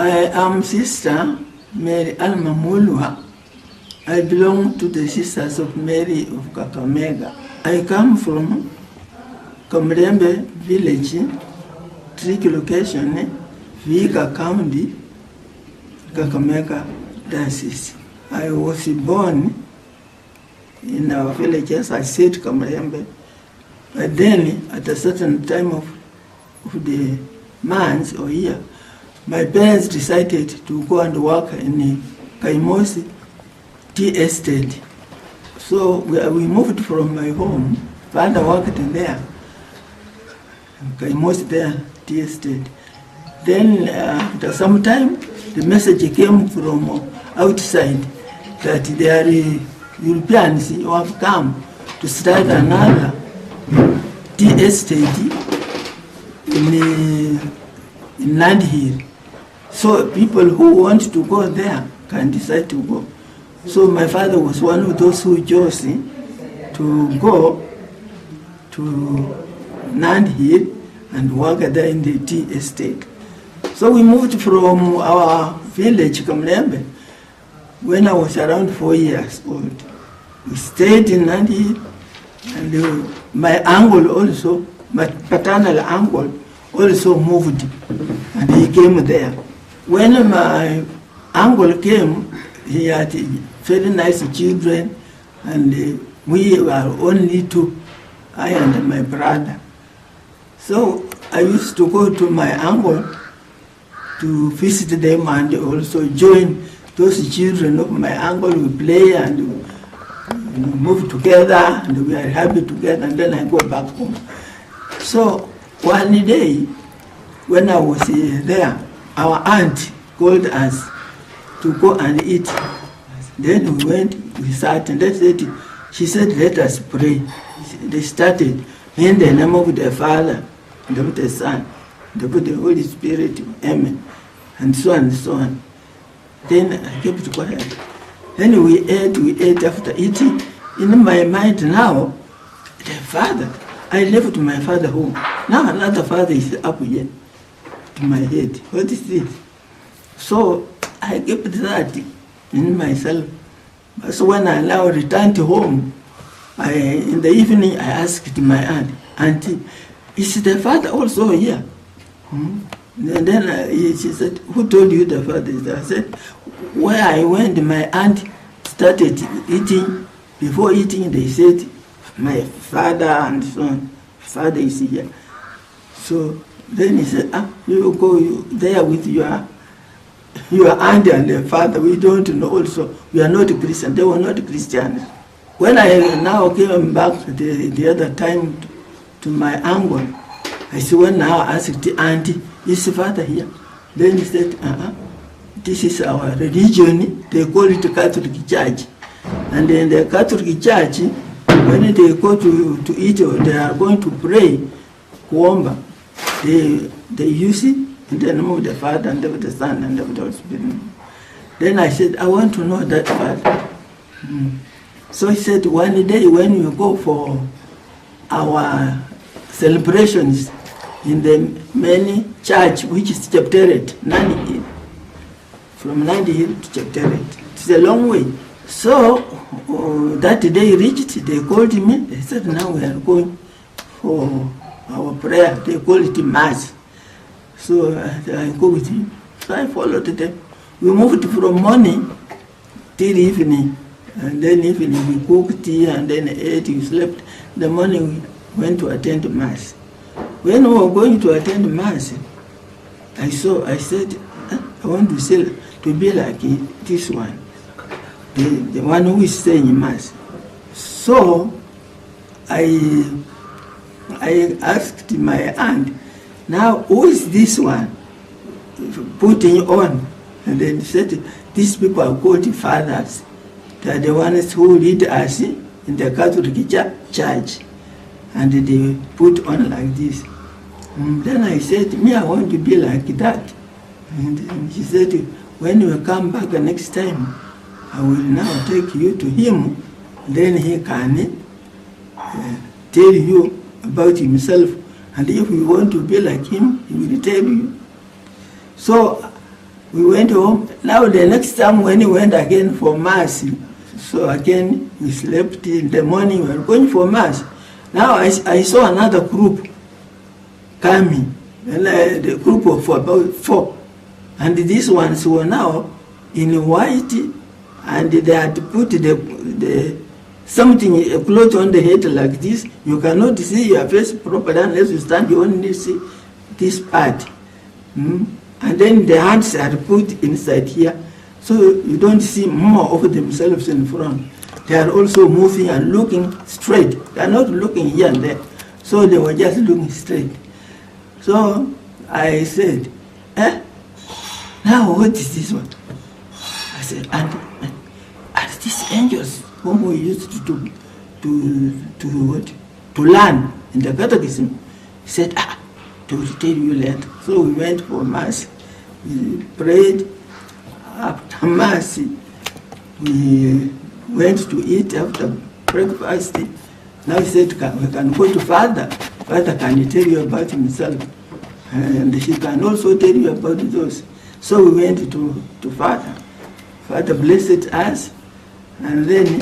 I am Sister Mary Alma Mulwa. I belong to the Sisters of Mary of Kakamega. I come from Kamrembe village, Trick location, Vihiga County, Kakamega Diocese. I was born in our village, as I said, Kamrembe. But then, at a certain time of the month or year, my parents decided to go and work in Kaimosi tea estate. So we moved from my home. Father worked there, Kaimosi there, tea estate. Then after some time, the message came from outside that there are Europeans who have come to start another tea estate in Land Hill. So people who want to go there can decide to go. So my father was one of those who chose to go to Land Hill and work there in the tea estate. So we moved from our village, Kamrembe, when I was around 4 years old. We stayed in Land Hill, and my uncle also, my paternal uncle, also moved, and he came there. When my uncle came, he had very nice children, and we were only two, I and my brother. So I used to go to my uncle to visit them and also join those children of my uncle. We play and move together, and we are happy together, and then I go back home. So one day, when I was there, our aunt called us to go and eat. Then we went, we sat, and she said, let us pray. They started, in the name of the Father, and of the Son, and of the Holy Spirit, amen, and so on and so on. Then I kept quiet. Then we ate after eating. In my mind now, the father, I left my father home. Now another father is up here to my head. What is it? So I kept that in myself. So when I now returned home, in the evening I asked my aunt, Auntie, is the father also here? And then she said, who told you the father is there? I said, where I went, my aunt started eating. Before eating, they said, my father and so on, father is here. So then he said, you go there with your aunt and your father. We don't know also. We are not Christians. They were not Christians. When I now came back the other time to my uncle, I said, when now I asked the auntie, is the father here? Then he said, this is our religion. They call it Catholic Church. And in the Catholic Church, when they go to eat or they are going to pray, kuomba, they use it in the name of the Father and of the Son and of the Holy Spirit. Then I said, I want to know that Father. So he said, one day when you go for our celebrations in the main church, which is Chepteret, Nandi Hill, from Nandi Hill to Chepteret. It's a long way. So that day reached, they called me. They said, now we are going for our prayer. They call it Mass. So I go with him. So I followed them. We moved from morning till evening. And then evening we cooked tea and then ate, we slept. The morning we went to attend Mass. When we were going to attend Mass, I said, I want to be like this one. The one who is saying Mass. So I asked my aunt, now who is this one putting on? And then she said, these people are called fathers. They are the ones who lead us in the Catholic Church. And they put on like this. And then I said, me, I want to be like that. And she said, when you come back next time, I will now take you to him, then he can tell you about himself, and if you want to be like him, he will tell you. So we went home. Now the next time when we went again for Mass, so again we slept in the morning, we were going for Mass. Now I saw another group coming, and the group of about 4. And these ones were now in white, and they had put the something, a cloth on the head like this. You cannot see your face properly unless you stand, you only see this part. And then the hands are put inside here, so you don't see more of themselves in front. They are also moving and looking straight. They are not looking here and there. So they were just looking straight. So I said, now what is this one? I said, and these angels whom we used to learn in the catechism. He said, they will tell you later. So we went for Mass. We prayed. After Mass, we went to eat after breakfast. Now he said, we can go to Father. Father can tell you about himself. And she can also tell you about those. So we went to Father. Father blessed us. And then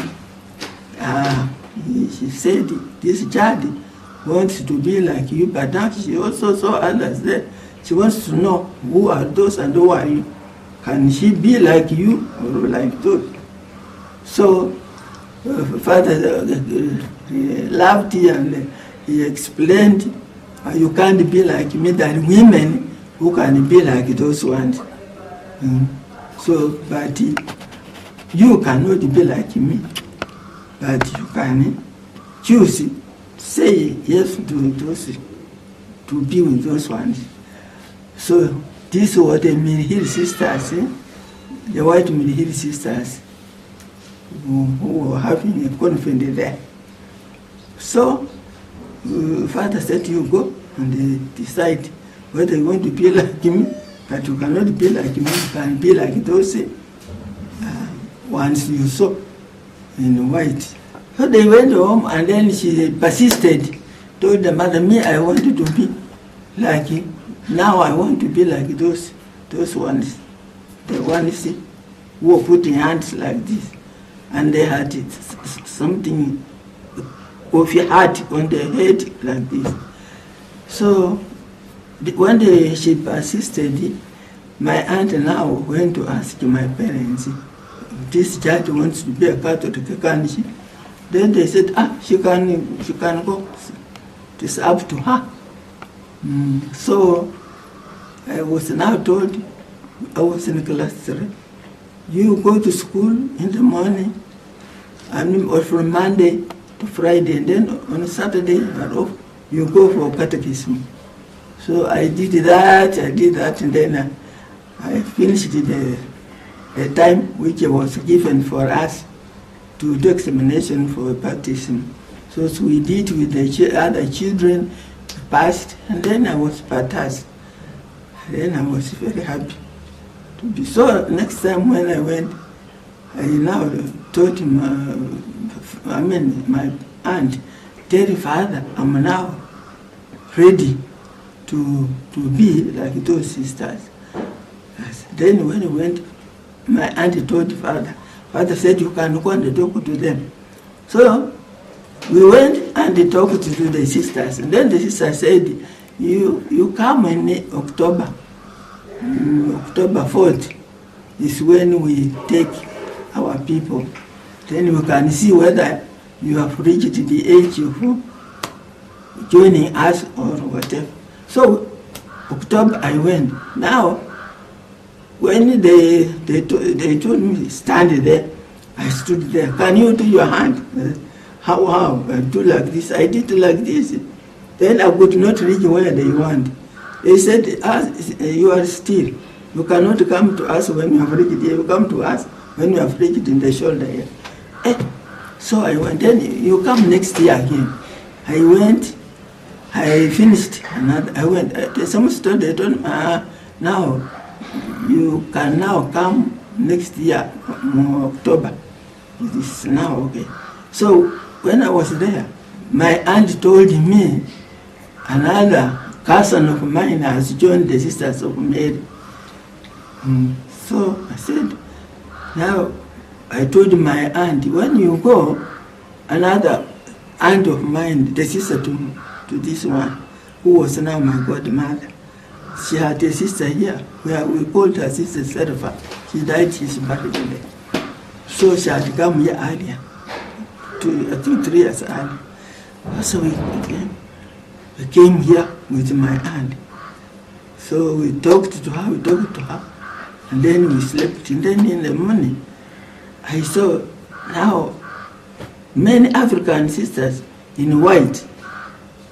she said, this child wants to be like you, but now she also saw others there. She wants to know who are those and who are you. Can she be like you or like those? So Father laughed and he explained, you can't be like me, there are women who can be like those ones. So, but you cannot be like me, but you can choose, say yes to those, to be with those ones. So these were the Mill Hill sisters, the white Mill Hill sisters, who were having a conference there. So Father said, you go and they decide whether you want to be like me, but you cannot be like me, you can be like those ones you saw in white. So they went home, and then she persisted, told the mother, me, I wanted to be like you. Now I want to be like those ones, the ones who were putting hands like this, and they had something of a hat on their head like this. So one day she persisted. My aunt now went to ask my parents, this child wants to be a Catholic, can she? Then they said, she can go. It's up to her. So I was now told, I was in class 3, you go to school in the morning, or from Monday to Friday, and then on Saturday you're off, you go for catechism. So I did that, and then I finished the time which was given for us to do examination for baptism. So we did with the other children, passed, and then I was baptized. Then I was very happy to be. So next time when I went, I now told my aunt, tell Father, I'm now ready to be like those sisters. Then when we went, my aunt told Father. Father said, you can go and talk to them. So we went and talked to the sisters. And then the sister said, you come in October. October 4th is when we take our people. Then we can see whether you have reached the age of joining us or whatever. So October I went. Now, when they told me stand there, I stood there. Can you do your hand? How? I do like this. I did like this. Then I could not reach where they want. They said, you are still. You cannot come to us when you have reached here. You come to us when you have reached in the shoulder here. So I went. Then you come next year again. I went. I finished another. I went. Some told me, now you can now come next year, October. It is now okay. So when I was there, my aunt told me another cousin of mine has joined the Sisters of Mary. So I said, now I told my aunt, when you go, another aunt of mine, the sister to this one, who was now my godmother, she had a sister here, where we called her sister Serfa. She died, she's buried there. So she had come here earlier, I think 3 years earlier. So we came here with my aunt. So we talked to her, and then we slept. And then in the morning, I saw now many African sisters in white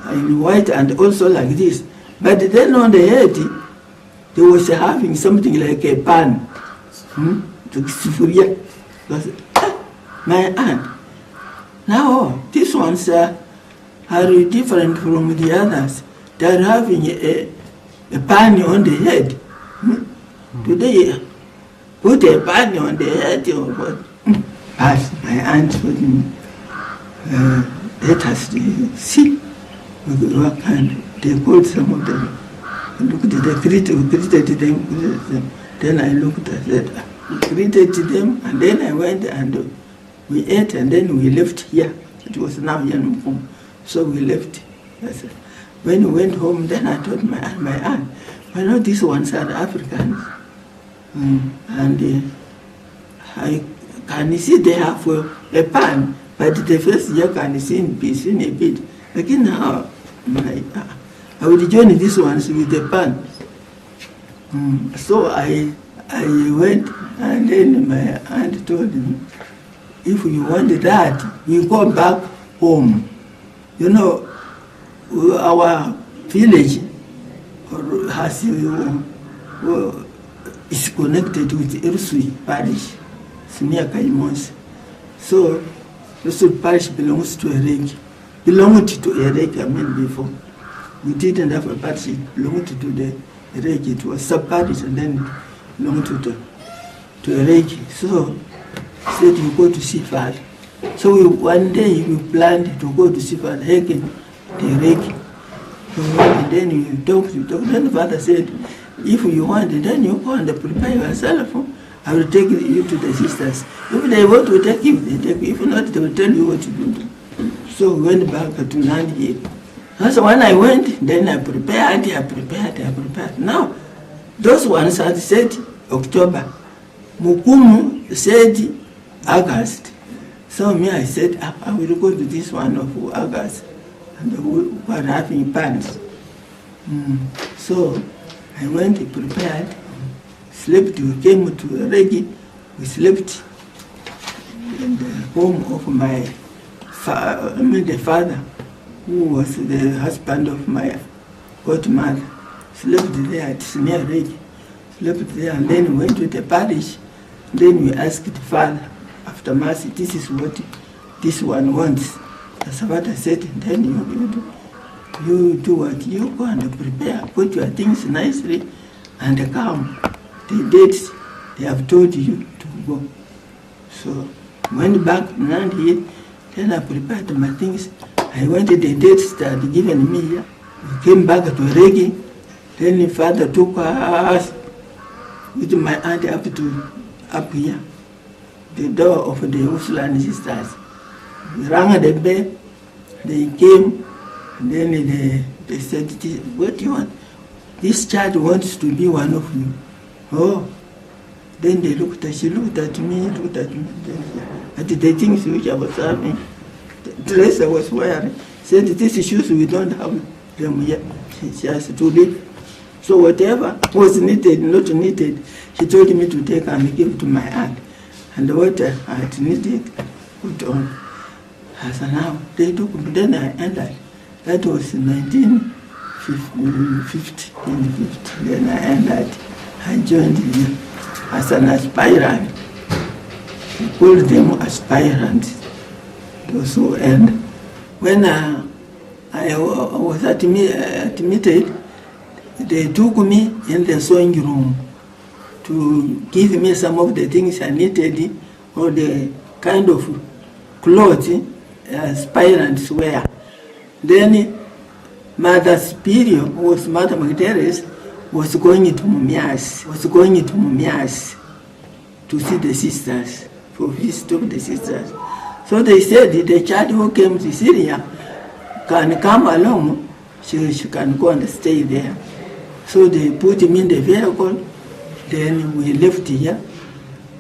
and also like this. But then on the head, they was having something like a pan. My aunt. Now, these ones are different from the others. They are having a pan on the head. Today, put a pan on the head or what? But my aunt told me, let us see what kind. They called some of them. I looked at them, greeted them. Then I looked at it, greeted them, and then I went and we ate, and then we left here. It was now Yanukum. So we left. When we went home, then I told my aunt, I know these ones are Africans. And I can see they have a pan, but the first year can see in a bit. Again, now, I will join these ones with the pan. So I went, and then my aunt told me, if you want that, we go back home. You know, our village has is connected with Rusui parish. It's near Kaimos. So Rusui parish belongs to Eregi. Belonged to Eregi, before. We didn't have a parish, it belonged to the Eregi. It was sub-parish and then belonged to Eregi. So said you go to see Father. So one day we planned to go to see Father Hagen, the Eregi. And then we talked. Then the father said, if you want it, then you go and prepare yourself. I will take you to the sisters. If they want to take you, they take you. If not, they will tell you what to do. So we went back to Nandi. So when I went, then I prepared. Now, those ones had said October. Mukumu said August. So me, I said, I will go to this one of August. And we were having pants. So I went, prepared, slept. We came to Eregi. We slept in the home of my the father, who was the husband of my godmother. Slept there at near Eregi. Slept there, and then we went to the parish. Then we asked the father, after Mass, this is what this one wants. That's what I said. Then you do what? You go and prepare, put your things nicely, and come. The dates they have told you to go. So went back to Nandi, then I prepared my things. I went to the dates that had given me here. We came back to Eregi. Then the father took us with my aunt up here, the door of the Uslan sisters. We rang at the bell, they came, and then they said, what do you want? This child wants to be one of you. Oh, then she looked at me, at the things which I was having, the dress I was wearing, said, these shoes we don't have them yet. She has to leave. So whatever was needed, not needed, she told me to take and give to my aunt. And what I had needed, put on. As now, they took me, then I entered. That was in 1950. Then I entered. I joined them as an aspirant. We called them aspirants. Those who end. When I was admitted, they took me in the sewing room to give me some of the things I needed, or the kind of clothes aspirants wear. Then Mother Superior, who was Mother Magdalis, was going to Mumias to see the sisters, for visit of the sisters. So they said the child who came to Syria can come along, she can go and stay there. So they put him in the vehicle, then we left here,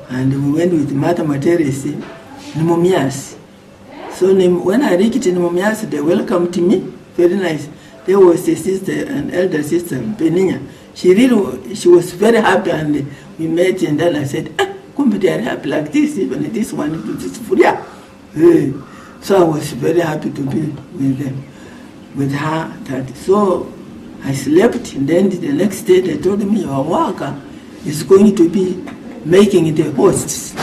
and we went with Mother Materes in Mumias. So when I reached in Mumias, they welcomed me, very nice. There was a sister, an elder sister, Beninya. She was very happy, and we met, and then I said, they are happy like this, even this one, this Furia. So I was very happy to be with them, with her. So I slept, and then the next day they told me, your worker is going to be making the hosts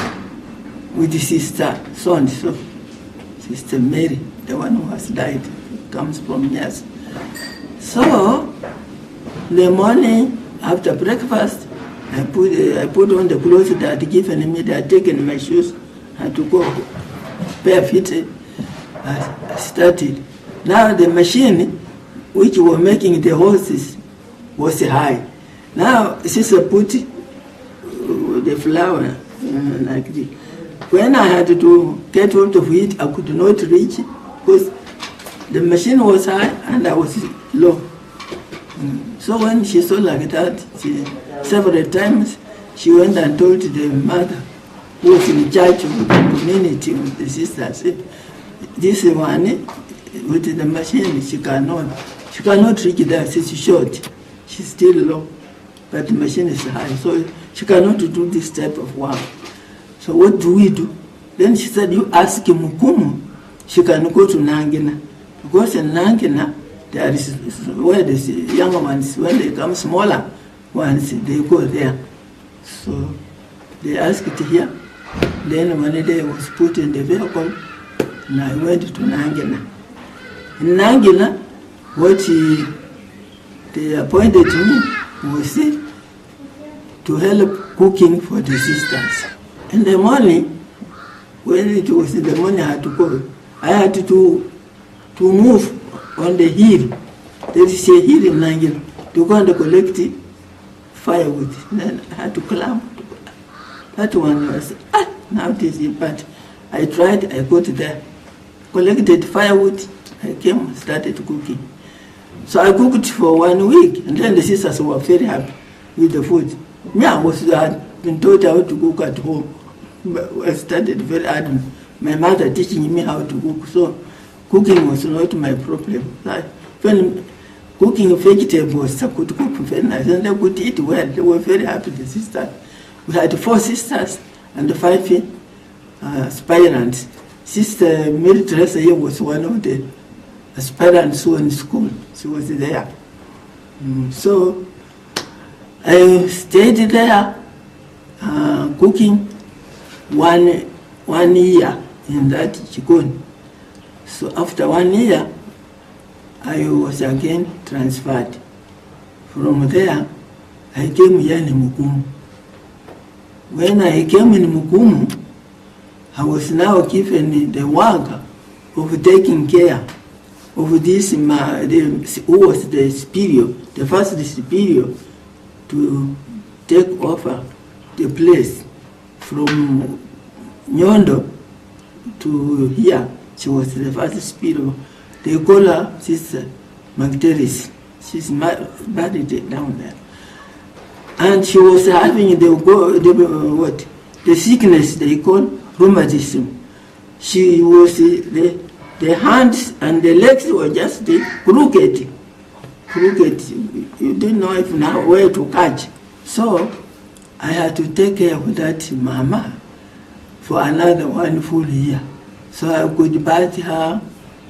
with the sister son. So Sister Mary, the one who has died, comes from yes. So the morning after breakfast, I put on the clothes that had given me. They had taken my shoes. I had to go barefooted. I started. Now the machine which were making the horses was high. Now Sister put the flour like this. When I had to get hold of it, I could not reach because the machine was high and I was low. So when she saw like that, several times she went and told the mother who was in charge of the community, with the sisters, this one with the machine, she cannot reach that. She's short, she's still low, but the machine is high, so she cannot do this type of work. So what do we do? Then she said, you ask Mukumu, she can go to Nangina, because in Nangina, there is where the younger ones, when they come smaller ones, they go there. So they asked it here. Then one day I was put in the vehicle, and I went to Nangina. In Nangina, what they appointed me was to help cooking for the sisters. In the morning, when it was in the morning, I had to go. I had to move on the hill. There is a hill in Nangina to go and collect firewood. Then I had to climb. That one was, now this is, but I tried, I got there, collected firewood, I came, started cooking. So I cooked for 1 week, and then the sisters were very happy with the food. Me, I had been taught how to cook at home. But I started very hard. My mother teaching me how to cook, so cooking was not my problem. When cooking vegetables, I could cook very nice, and they could eat well. They were very happy, the sisters. We had 4 sisters and 5 aspirants. Sister Mary Teresa here was one of the aspirants who were in school. She was there. So I stayed there cooking one year in that jikoni. So after 1 year, I was again transferred. From there, I came here in Mukumu. When I came in Mukumu, I was now given the work of taking care of this, who was the superior, the first superior, to take over the place from Nyondo to here. She was the first superior. They call her Sister Magdalis. She's married down there. And she was having the sickness they call rheumatism. She was, the hands and the legs were just crooked. You didn't know if now where to catch. So I had to take care of that mama for another 1 full year. So I could bath her,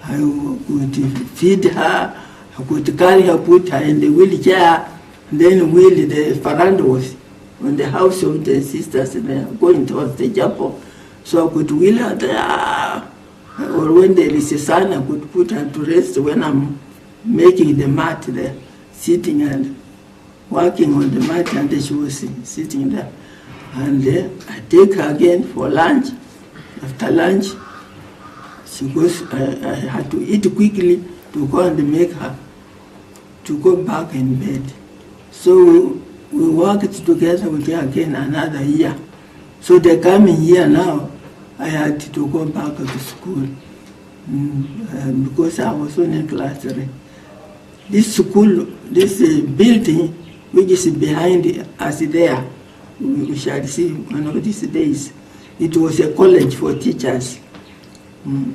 I could feed her, I could carry her, put her in the wheelchair, and then wheel the veranda was on the house of the sisters going towards the chapel. So I could wheel her there, or when there is a sun, I could put her to rest when I'm making the mat there, sitting and working on the mat, and she was sitting there. And I take her again for lunch. After lunch, she goes, I had to eat quickly to go and make her to go back in bed. So we worked together with her again another year. So the coming year now, I had to go back to school because I was only in class 3. This school, this building, which is behind us there, we shall see one of these days. It was a college for teachers.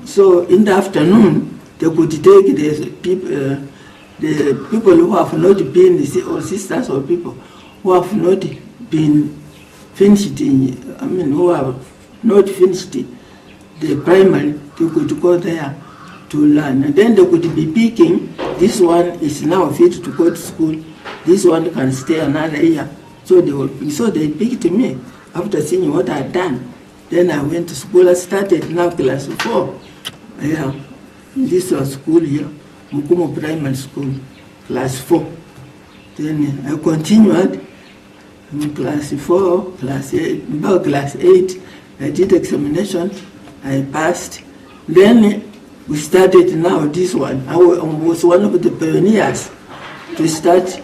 So in the afternoon, they could take the people who have not been, or sisters or people who have not been finished, who have not finished the primary, they could go there to learn. And then they could be picking, this one is now fit to go to school, this one can stay another year. So they picked me after seeing what I had done. Then I went to school. I started now class 4. Yeah, this was school here, Mukumo Primary School, class 4. Then I continued in class 4, class 8, about class 8. I did examination, I passed. Then we started now this one. I was one of the pioneers to start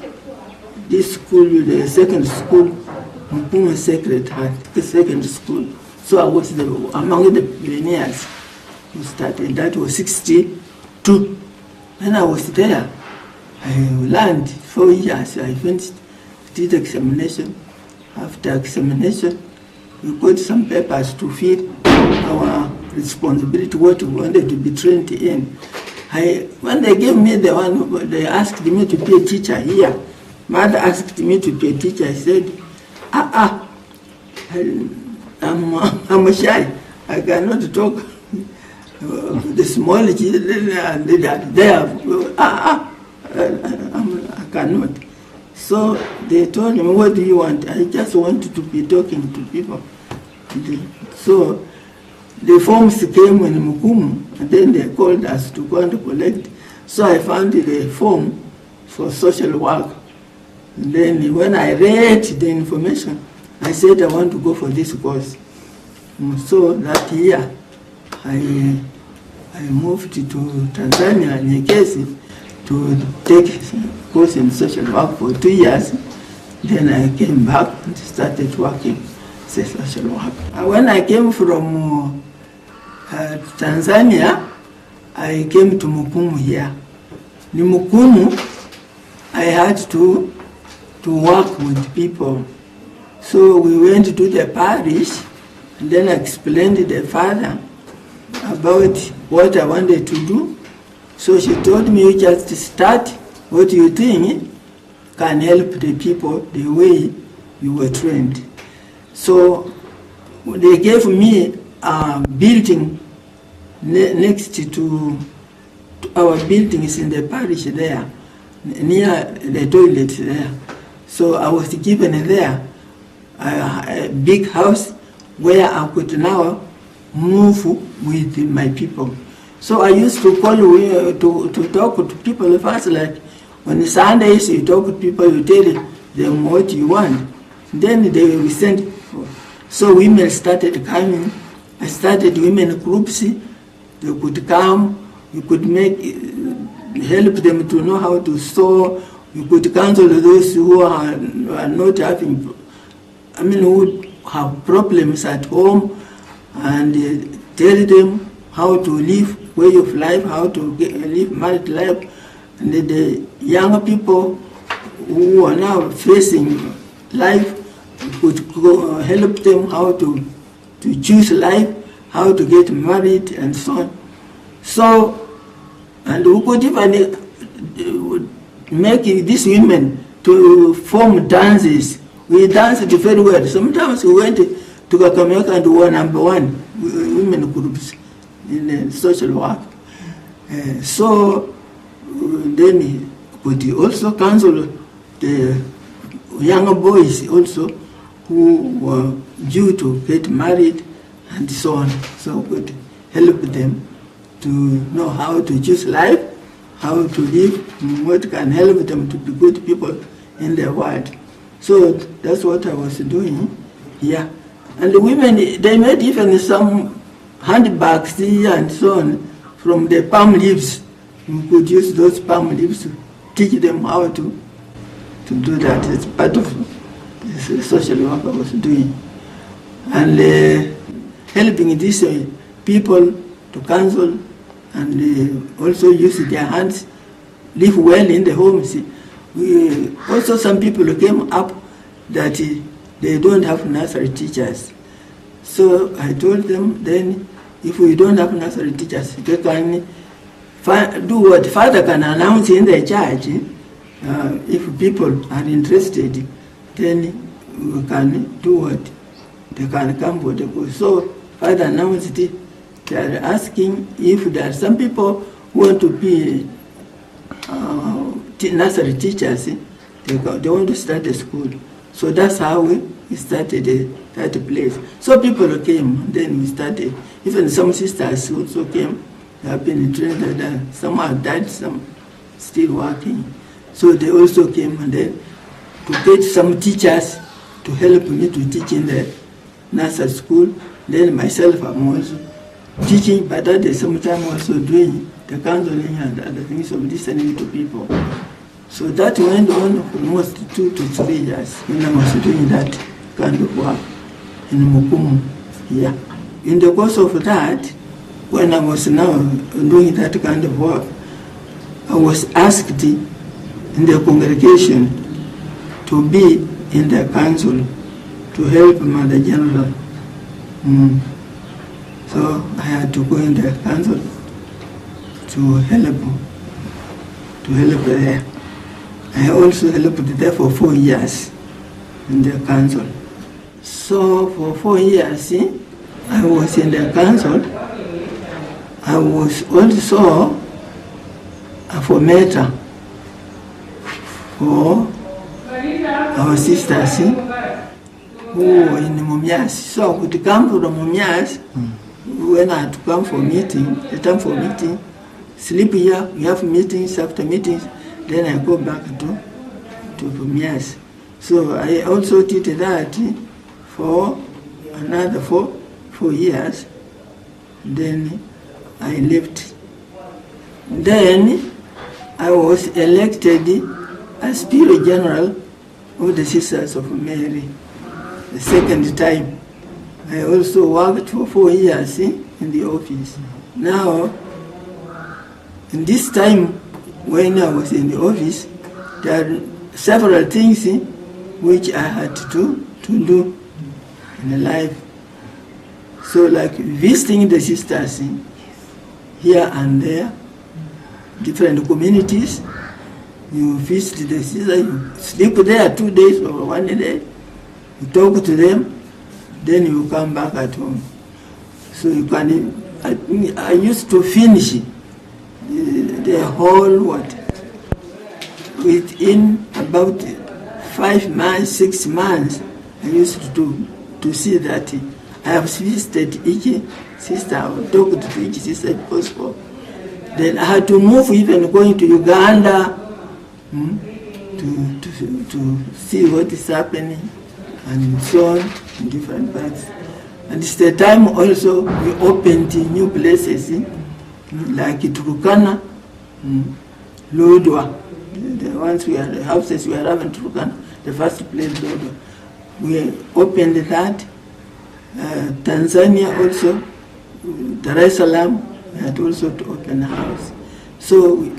this school, the second school, Mukumo Sacred Heart, the second school. So I was among the pioneers who started. That was 62. When I was there, I learned 4 years. I finished, did examination. After examination, we got some papers to fill our responsibility, what we wanted to be trained in. When they gave me the one, they asked me to be a teacher here. Mother asked me to be a teacher. I said, I'm shy. I cannot talk. The small children, they I cannot. So they told me, what do you want? I just wanted to be talking to people. So the forms came in Mukumu, and then they called us to go and collect. So I found the form for social work. And then when I read the information, I said I want to go for this course. So that year, I moved to Tanzania, Nyekezi, to take course in social work for 2 years. Then I came back and started working as a social worker. When I came from Tanzania, I came to Mukumu here. In Mukumu, I had to work with people. So we went to the parish, and then I explained to the father about what I wanted to do. So she told me, you just start what you think can help the people the way you were trained. So they gave me a building next to our buildings in the parish there, near the toilet there. So I was given there a big house where I could now move with my people. So I used to call to talk to people first, like on Sundays you talk to people, you tell them what you want. Then they will send. So women started coming. I started women groups. They could come. You could help them to know how to sew. You could counsel those who are not having, who have problems at home, and tell them how to live way of life, how to live married life. And the young people who are now facing life, could help them how to choose life, how to get married, and so on. So, and we could even make these women to form dances. We danced very well. Sometimes we went to Kakamega and were #1 women groups in social work. So then we could also counsel the younger boys also who were due to get married and so on. So we could help them to know how to choose life, how to live, what can help them to be good people in the world. So that's what I was doing here. And the women, they made even some handbags here and so on from the palm leaves. We could use those palm leaves to teach them how to to do that. It's part of the social work I was doing. And helping these people to counsel and also use their hands, live well in the homes. Also some people came up that they don't have nursery teachers. So I told them, then if we don't have nursery teachers, they can do what Father can announce in the church. If people are interested, then we can do what they can come for the course. So Father announced it. They are asking if there are some people who want to be nursery teachers. They want to start a school. So that's how we started that place. So people came, then we started. Even some sisters also came. They have been trained, some have died, some still working. So they also came and then to get some teachers to help me to teach in the nursery school. Then myself, I'm also teaching, but at the same time also doing the counseling and other things of listening to people. So that went on for almost 2 to 3 years when I was doing that kind of work in Mukumu here. In the course of that, when I was now doing that kind of work, I was asked in the congregation to be in the council to help Mother General. So I had to go in the council to help there. I also helped there for 4 years in the council. So for 4 years, I was in the council. I was also a formator for our sisters who were in Mumias. So I would come from Mumias when I had to come for meeting, the time for meeting, sleep here, we have meetings after meetings, then I go back to Mumias. So I also did that for another 4 years. Then I left. Then I was elected as Bureau General of the Sisters of Mary the second time. I also worked for 4 years in the office. Now, in this time when I was in the office, there are several things which I had to do in life. So like visiting the sisters here and there, different communities. You visit the sisters, you sleep there 2 days or 1 day, you talk to them, then you come back at home. So you can, I used to finish the whole within about 5 months, 6 months. I used to see that I have visited each sister, I would talk to each sister if possible. Then I had to move, even going to Uganda to see what is happening and so on in different parts. And it's the time also we opened new places like Turkana, Lodwa, the ones the houses we are having Turkana, the first place Lodwa. We opened that. Tanzania also, Dar es Salaam, we had also to open a house. So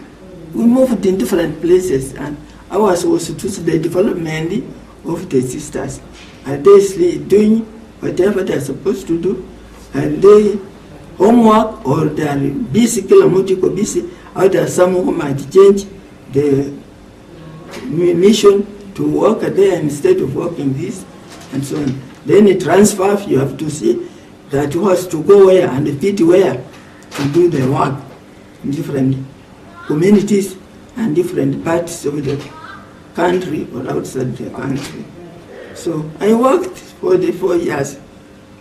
we moved in different places, and ours was to see the development of the sisters. Are they doing whatever they're supposed to do? Are they homework, or they are busy, kilometrical busy, or there are some who might change the mission to work there instead of working this, and so on. Then a transfer, you have to see that who has to go where and fit where to do the work in different communities and different parts of the country or outside the country. So I worked for the 4 years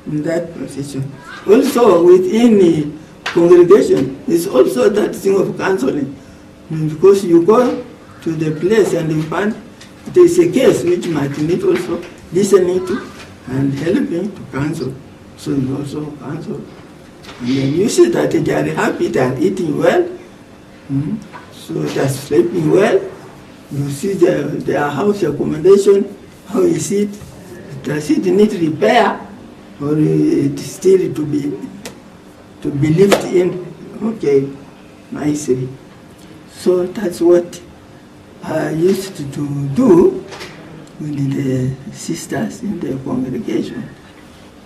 in that position. Also within the congregation, there's also that thing of counseling, because you go to the place and you find there's a case which might need also listening to and helping to counsel. So you also counsel. And then you see that they are happy, they are eating well, so they are sleeping well, You see their house accommodation, how is it? Does it need repair, or it still to be lived in? Okay, nicely. So that's what I used to do with the sisters in the congregation.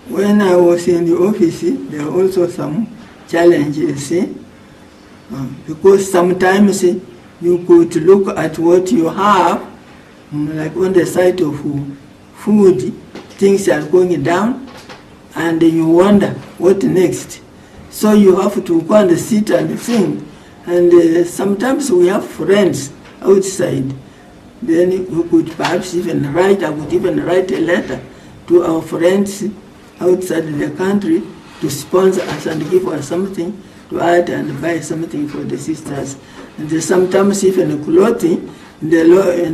When I was in the office, there were also some challenges, because sometimes you could look at what you have, like on the side of food, things are going down, and you wonder what next. So you have to go and sit and think. And sometimes we have friends outside. Then we could perhaps even I would even write a letter to our friends outside the country to sponsor us and give us something to add and buy something for the sisters. And sometimes even clothing in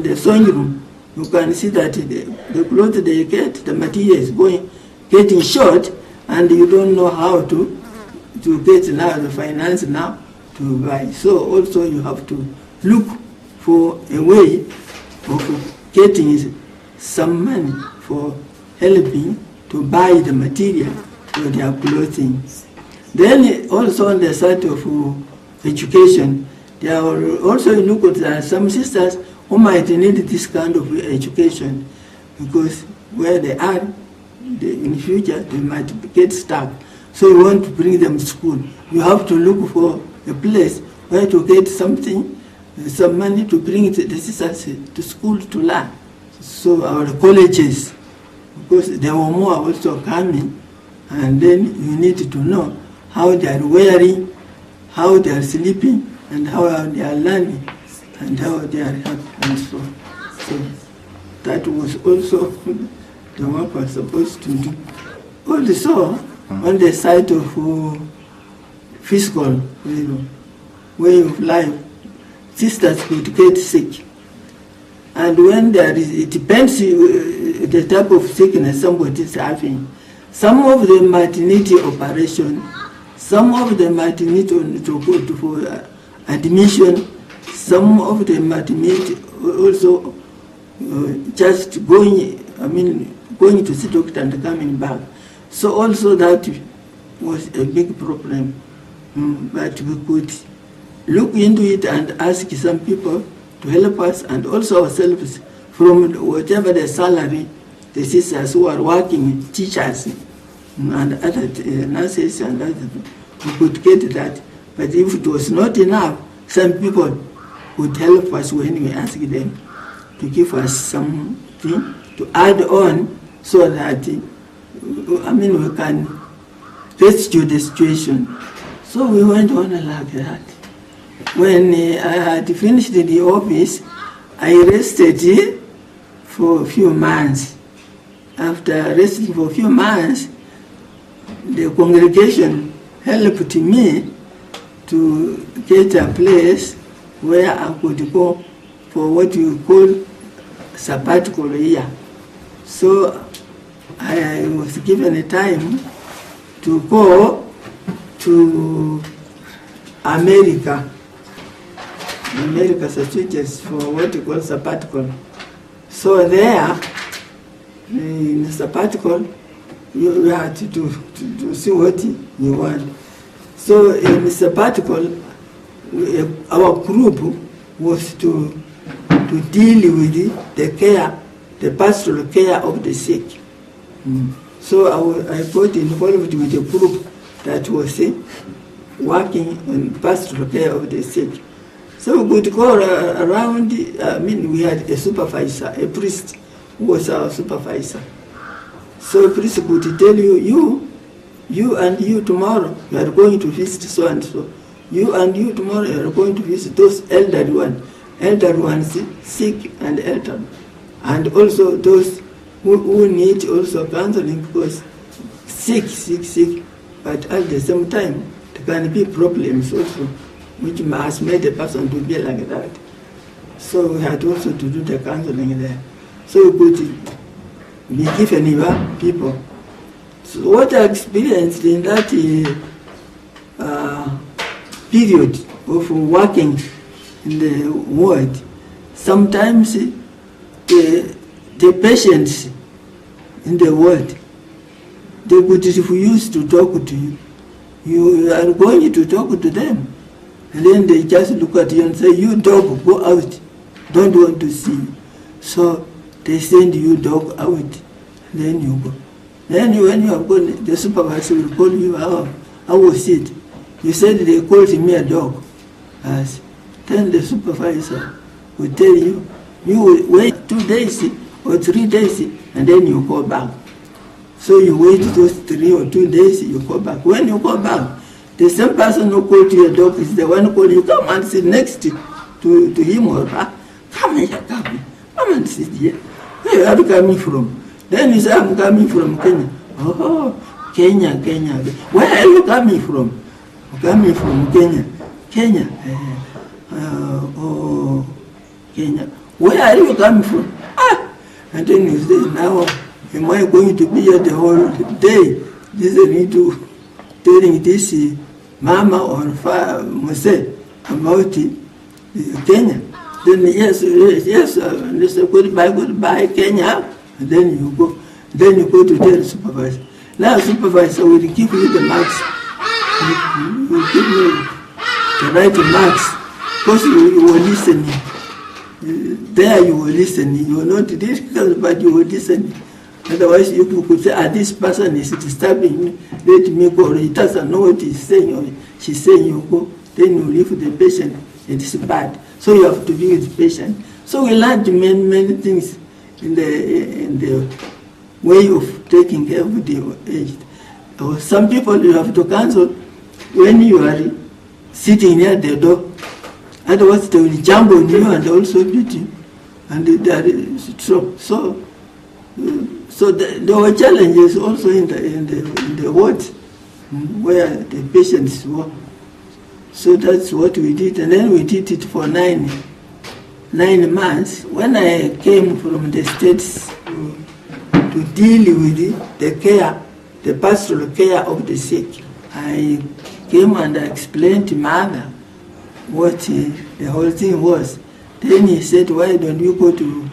the sewing room, you can see that the clothes they get, the material is getting short, and you don't know how to get now the finance now to buy. So also you have to look for a way of getting some money for helping to buy the material for their clothing. Then also on the side of education, there are also look at some sisters who might need this kind of education, because where they are, in the future, they might get stuck. So you want to bring them to school. You have to look for a place where to get something, some money to bring the sisters to school to learn. So our colleges, because there were more also coming, and then you need to know how they are wearing, how they are sleeping, and how they are learning, and how they are happy, and so on. So that was also the work I was supposed to do. Also, on the side of physical way of life, sisters could get sick. And when there is, it depends the type of sickness somebody is having. Some of them might need operation, some of them might need to go for admission, some of them might need also just going to see doctor and coming back. So also that was a big problem. But we could look into it and ask some people to help us, and also ourselves, from whatever the salary the sisters who are working, teachers and other nurses and other, we could get that. But if it was not enough, some people would help us when we ask them to give us something to add on, so that we can rescue the situation. So we went on like that. When I had finished the office, I rested for a few months. After resting for a few months, the congregation helped me to get a place where I could go for what you call sabbatical year. So I was given a time to go to America, Massachusetts, for what you call sabbatical. So there, in the sabbatical, you had to see what you want. So in the sabbatical, our group was to deal with the care, the pastoral care of the sick. So I got involved with a group that was working on pastoral care of the sick. So we could go around, we had a supervisor, a priest who was our supervisor. So a priest could tell you and you tomorrow, you are going to visit so and so. You and you tomorrow, you are going to visit those elderly ones, sick and elderly. And also those who need also counseling, because sick, but at the same time, there can be problems also, which has made a person to be like that. So we had also to do the counseling there. So we could be given people. So what I experienced in that period of working in the ward, sometimes the patients in the world, they would refuse to talk to you. You are going to talk to them. And then they just look at you and say, you dog, go out. Don't want to see you. So they send you dog out. Then you go. Then when you have gone, the supervisor will call you, how was it? You said they called me a dog. As then the supervisor will tell you, you will wait 2 days or 3 days, and then you go back. So you wait those 3 or 2 days, you go back. When you go back, the same person who called you a dog is the one who called you, come and sit next to him or her. Come here, come and sit here. Where are you coming from? Then you say, I'm coming from Kenya. Oh, Kenya. Where are you coming from? I'm coming from Kenya. Kenya. Kenya. Where are you coming from? And then you say, now, am I going to be here the whole day listening to telling this mama or Mose about Kenya? Then yes, and they say, goodbye, Kenya. And then you go. Then you go to tell the supervisor. Now supervisor will give you the marks. He will give you the right marks. Because you were listening. There you were listening. You were not difficult, but you were listening. Otherwise you could say, this person is disturbing me. Let me go. He doesn't know what he's saying or she's saying. You go. Then you leave the patient. It is bad. So you have to be with the patient. So we learned many things in the way of taking care of the aged. Some people you have to cancel when you are sitting near the door. Otherwise they will jump on you and also beat you. And so there were challenges also in the ward where the patients were. So that's what we did, and then we did it for 9 months. When I came from the States to deal with the care, the pastoral care of the sick, I came and I explained to mother what the whole thing was. Then he said, why don't you go to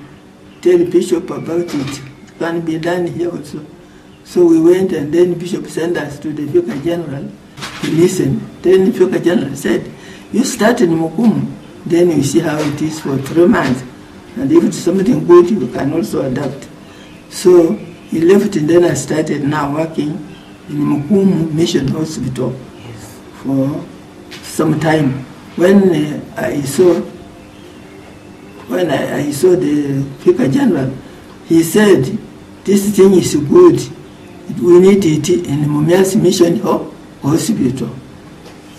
tell Bishop about it? It can be done here also. So we went, and then Bishop sent us to the Vicar General. He listened. Then the Vicar General said, you start in Mukumu, then you see how it is for 3 months. And if it's something good, you can also adapt. So he left, and then I started now working in Mukumu Mission Hospital for some time. When I saw the Vicar General, he said, this thing is good. We need it in Mumias Mission Hospital.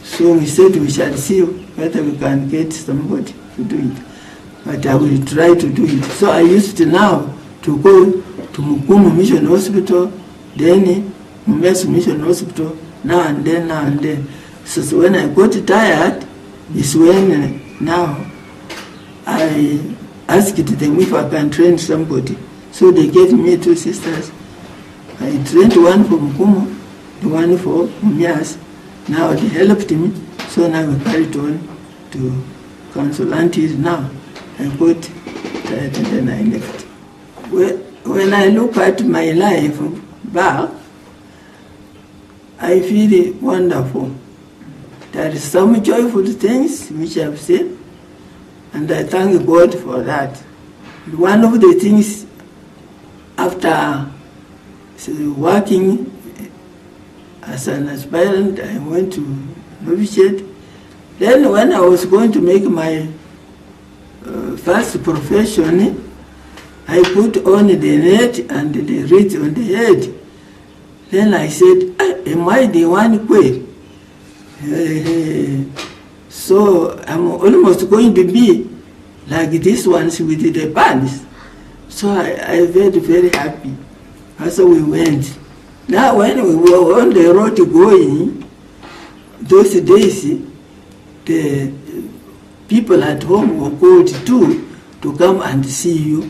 So we said we shall see whether we can get somebody to do it. But I will try to do it. So I used now to go to Mukumu Mission Hospital, then Mumias Mission Hospital, now and then. So when I got tired, is when now I asked them if I can train somebody. So they gave me 2 sisters. I trained one for Mukumu, the one for Mumias. Now they helped me, so now we carried on to council until now. I got tired and then I left. When I look at my life back, I feel wonderful. There are some joyful things which I've seen, and I thank God for that. One of the things after working as an aspirant, I went to novitiate. Then when I was going to make my first profession, I put on the net and the wreath on the head. Then I said, am I the one quay? So I'm almost going to be like these ones with the bands. So I felt very happy. So we went. Now when we were on the road going, those days, the people at home were called to come and see you,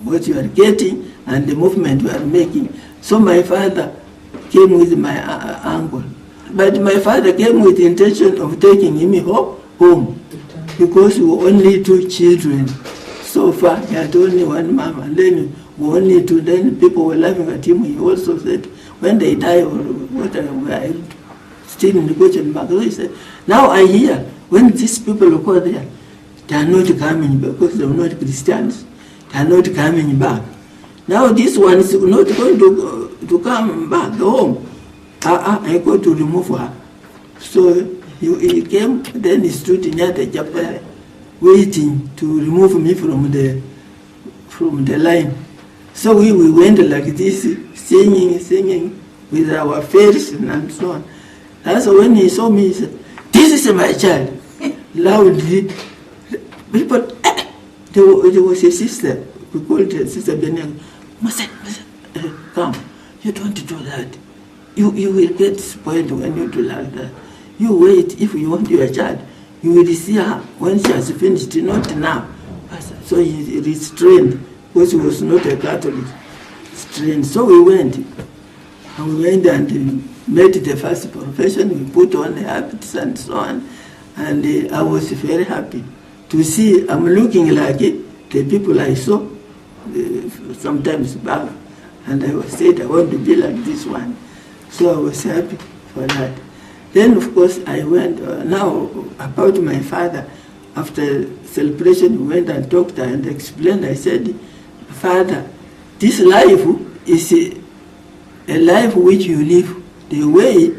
what you are getting, and the movement you are making. So my father came with my uncle. But my father came with the intention of taking him home, because we were only 2 children. so far he had only one mom, and then only two. Then people were laughing at him. He also said, when they die or whatever, we are still in the question mark. So he said, now I hear when these people go there, they are not coming because they are not Christians. They are not coming back. Now this one is not going to come back home. I got to remove her. So he came, then he stood near the chapel, waiting to remove me from the line. So we went like this, singing with our face and so on. That's when he saw me, he said, "This is my child." Loudly, people, there was a sister, we called her Sister Benega. Must come, you don't do that. You will get spoiled when you do like that. You wait, if you want your child, you will see her when she has finished, not now. So he restrained, because he was not a Catholic. Restrained. So we went and made the first profession. We put on the habits and so on. And I was very happy to see I'm looking like it, the people I saw sometimes back. And I said, I want to be like this one. So I was happy for that. Then, of course, I went, now about my father, after celebration, we went and talked and explained. I said, Father, this life is a life which you live the way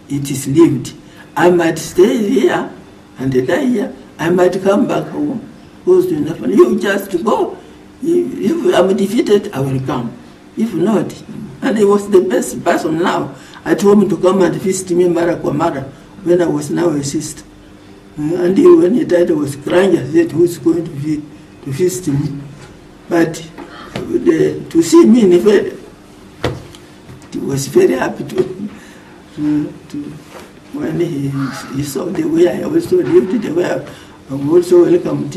it is lived. I might stay here and die here. I might come back home. You just go. If I'm defeated, I will come. If not, and he was the best person now at home to come and visit me mara kwa mara when I was now a sister. And when he died, I was crying. I said, who's going to visit me? But to see me in the he was very happy to when he saw the way I also lived, the way I'm also welcomed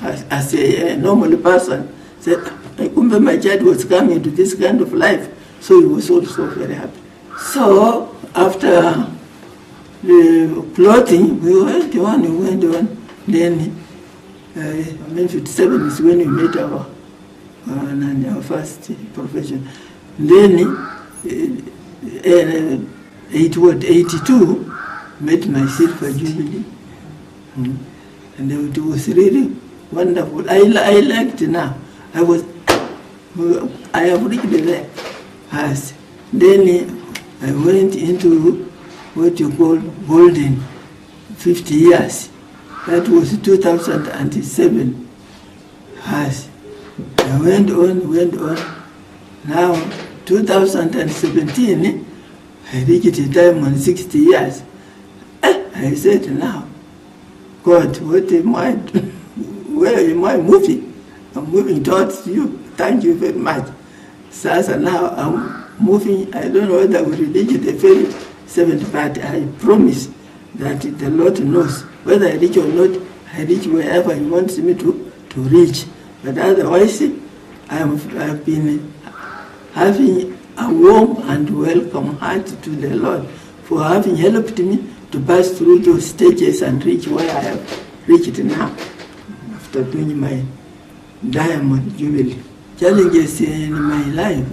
as a normal person. Said, my child was coming to this kind of life, so he was also very happy. So after the clothing, we went on. Then, 57 is when we made our first profession. Then, 82, made my silver jubilee. And it was really wonderful. I liked it now. I have reached there. Then I went into what you call golden 50 years. That was 2007. I went on. Now, 2017, I reached a diamond 60 years. I said, now, God, what am I doing? Where am I moving? I'm moving towards you. Thank you very much. So now I'm moving. I don't know whether I will reach the very 70th, but I promise that the Lord knows whether I reach or not. I reach wherever He wants me to reach. But otherwise, I've been having a warm and welcome heart to the Lord for having helped me to pass through those stages and reach where I have reached now after doing my diamond jubilee. Challenges in my life,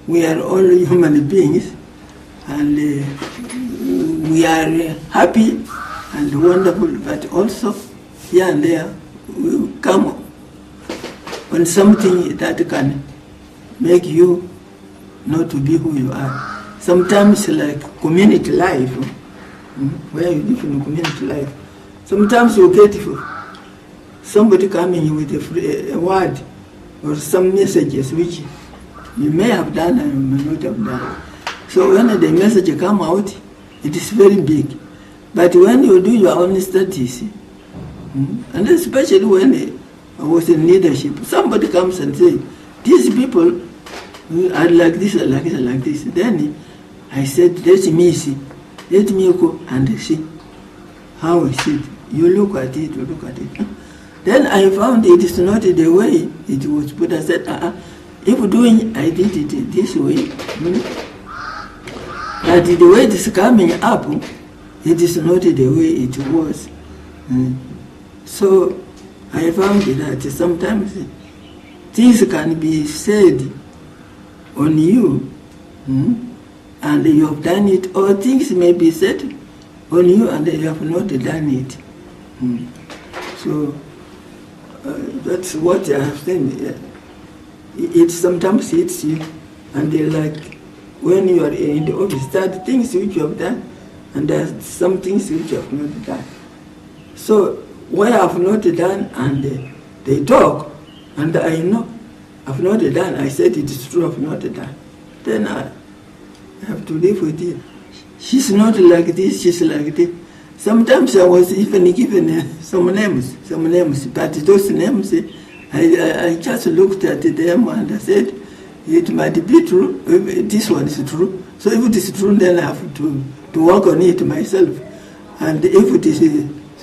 we are all human beings, and we are happy and wonderful, but also here and there we come on something that can make you not to be who you are. Sometimes like community life, where you live in community life, sometimes you get somebody coming with a word or some messages which you may have done and you may not have done. So when the message come out, it is very big. But when you do your own studies, and especially when I was in leadership, somebody comes and says, these people are like this, are like this, are like this. Then I said, let me see. Let me go and see how is it. You look at it, you look at it. Then I found it is not the way it was put. I said, if doing, I did it this way. But the way it is coming up, it is not the way it was. So I found that sometimes things can be said on you, and you have done it, or things may be said on you and you have not done it. So that's what I have seen. It sometimes hits you, and like when you are in the office, there are things which you have done, and there are some things which you have not done. So what I have not done, and they talk, and I know I have not done, I said it is true, I have not done. Then I have to live with it. She's not like this, she's like this. Sometimes I was even given some names, but those names, I just looked at them and I said, it might be true, this one is true. So if it is true, then I have to work on it myself. And if it is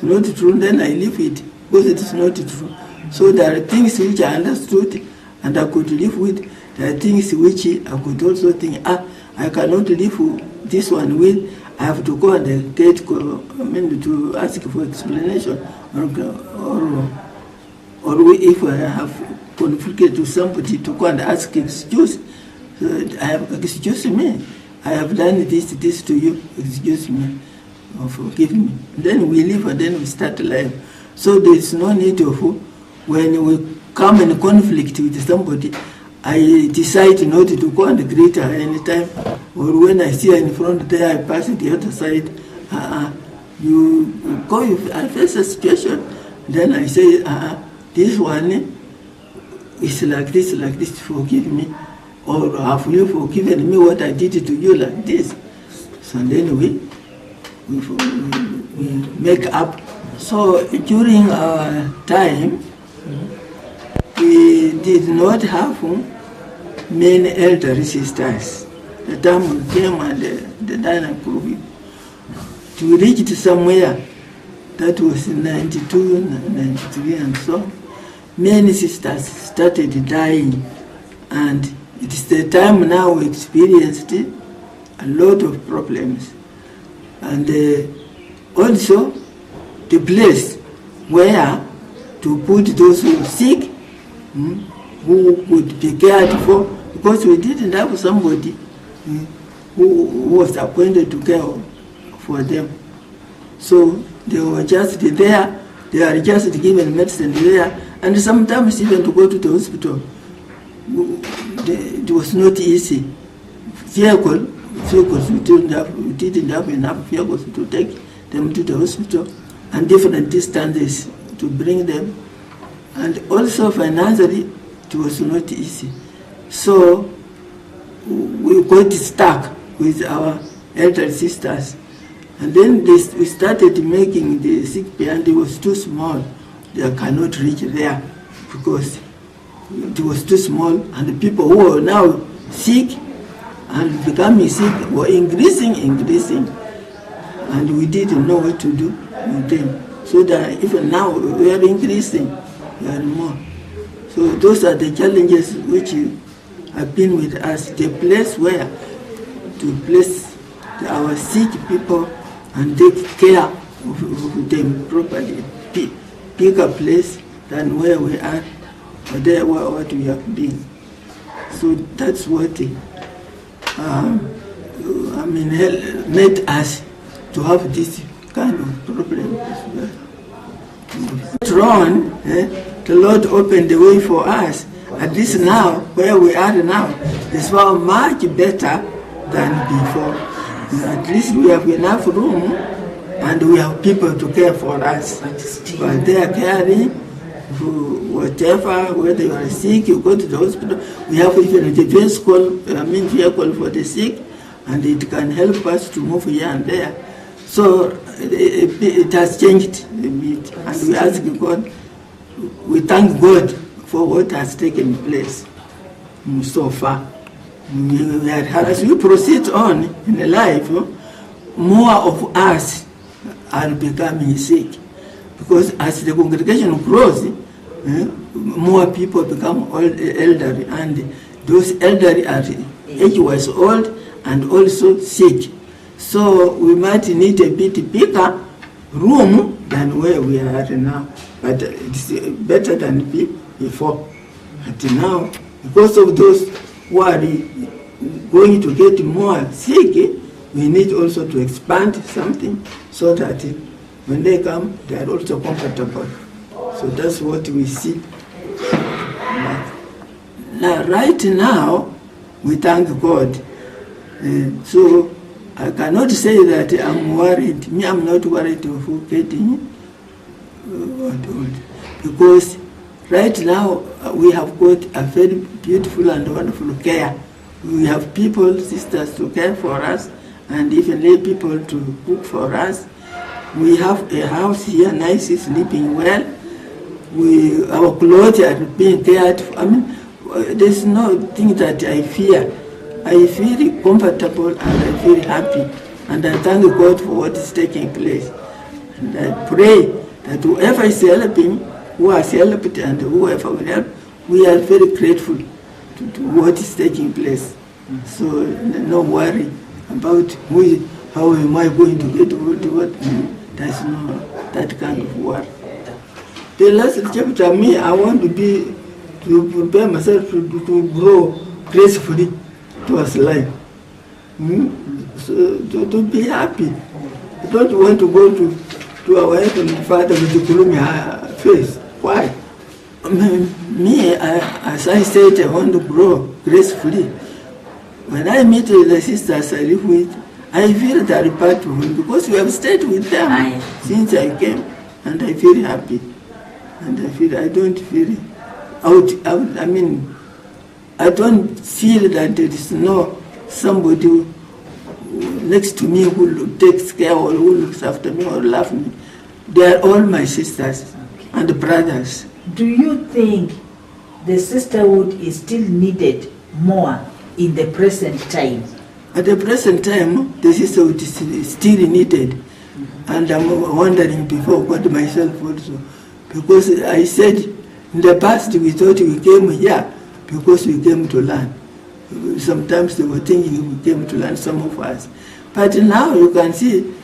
not true, then I leave it, because it is not true. So there are things which I understood and I could live with. There are things which I could also think, I cannot live with this one with. I have to go and to ask for explanation, or if I have conflicted to somebody, to go and ask excuse. Excuse me, I have done this to you, excuse me, or forgive me. Then we leave and then we start life. So there is no need of, when we come in conflict with somebody, I decide not to go and greet her anytime, or when I see her in front there, I pass the other side. You go, I face a situation, then I say, this one is like this, forgive me, or have you forgiven me what I did to you like this? So then we make up. So during our time, we did not have many elder sisters. The time we came and the Diana group, to reach to somewhere, that was in 92, 93 and so, many sisters started dying, and it's the time now we experienced a lot of problems. And also the place where to put those who are sick, who would be cared for, because we didn't have somebody who was appointed to care for them. So they were just there, they are just given medicine there, and sometimes even to go to the hospital, it was not easy. Vehicles, we didn't have enough vehicles to take them to the hospital, and different distances to bring them. And also financially, it was not easy. So we got stuck with our elder sisters. And then we started making the sick bay, and it was too small. They cannot reach there because it was too small, and the people who were now sick and becoming sick were increasing. And we didn't know what to do with them. So that even now we are increasing, we are more. So those are the challenges which have been with us. The place where to place our sick people and take care of them properly. Bigger place than where we are, or there what we have been. So that's what made us to have this kind of problem as well. Later on, the Lord opened the way for us. At least now, where we are now, is far much better than before. At least we have enough room, and we have people to care for us. But they are caring for whatever, whether you are sick, you go to the hospital. We have even the vehicle for the sick, and it can help us to move here and there. So it has changed a bit, and we ask God, we thank God for what has taken place so far. As we proceed on in life, more of us are becoming sick, because as the congregation grows, more people become elderly, and those elderly are age-wise old and also sick. So we might need a bit bigger room than where we are now. but it's better than before. But now, because of those who are going to get more sick, we need also to expand something so that when they come, they are also comfortable. So that's what we see. Now, right now, we thank God. So I cannot say that I'm worried. Me, I'm not worried of getting old. Because right now, we have got a very beautiful and wonderful care. We have people, sisters to care for us, and even lay people to cook for us. We have a house here, nice, sleeping well. Our clothes are being cared for. I mean, there's no thing that I fear. I feel comfortable and I feel happy. And I thank God for what is taking place. And I pray that whoever is helping, who has helped, and whoever will help, we are very grateful to what is taking place. So no worry about how am I going to get what. There's no that kind of worry. The last chapter, me, I want to prepare myself to grow gracefully towards life. So to be happy. I don't want to go to our Heavenly Father with a gloomy face. Why? Me, as I said, I want to grow gracefully. When I meet the sisters I live with, I feel that part of me because we have stayed with them since I came, and I feel happy. And I don't feel out. I mean, I don't feel that there is no somebody next to me who takes care or who looks after me or loves me. They are all my sisters and brothers. Do you think the sisterhood is still needed more in the present time? At the present time, the sisterhood is still needed. And I'm wondering before God myself also. Because I said, in the past we thought we came here because we came to learn. Sometimes they were thinking we came to learn, some of us. But now you can see,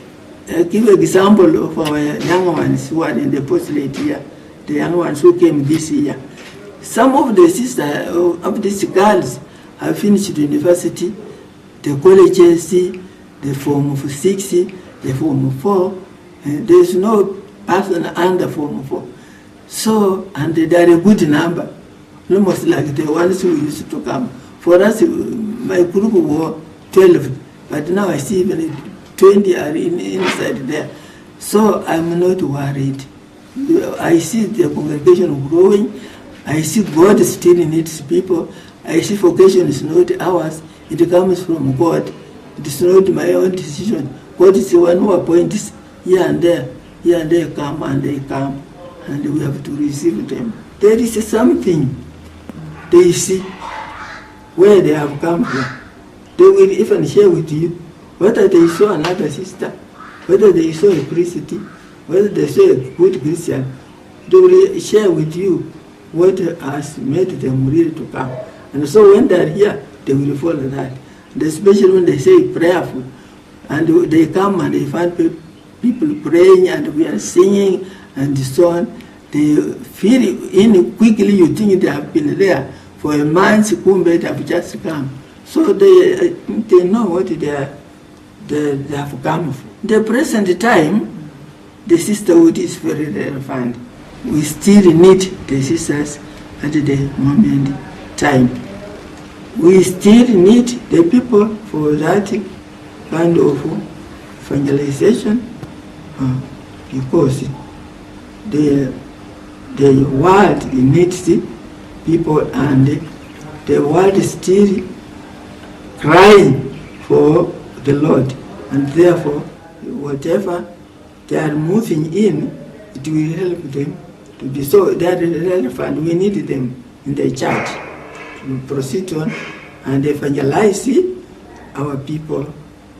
give an example of our young ones who are in the postulate here, the young ones who came this year. Some of the sisters, of these girls, have finished university, the colleges, the Form 6, the Form 4. There is no person under Form 4. So, and they are a good number, almost like the ones who used to come. For us, my group were 12, but now I see even 20 are inside there. So I'm not worried. I see the congregation growing. I see God still needs people. I see vocation is not ours. It comes from God. It is not my own decision. God is the one who appoints here and there come and they come. And we have to receive them. There is something they see where they have come from. They will even share with you whether they saw another sister, whether they saw a priest, whether they saw a good Christian. They will share with you what has made them ready to come. And so when they are here, they will follow that. And especially when they say prayerful, and they come and they find people praying and we are singing and so on, they feel in quickly. You think they have been there for a month, they have just come. So they know what they have come for. The present time, the sisterhood is very relevant. We still need the sisters at the moment time. We still need the people for that kind of evangelization because the world needs people and the world is still crying for the Lord, and therefore whatever they are moving in, it will help them to be so that relevant. We need them in the church to proceed on and evangelize our people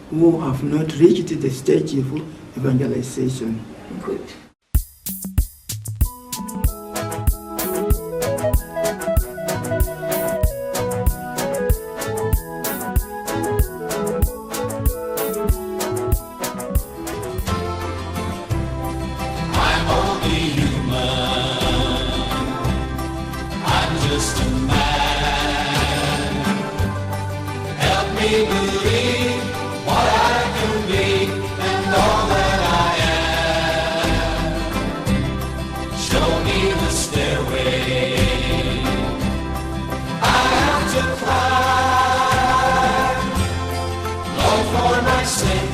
who have not reached the stage of evangelization. Good. I'm only human. sing.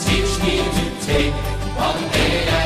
Teach me to take one day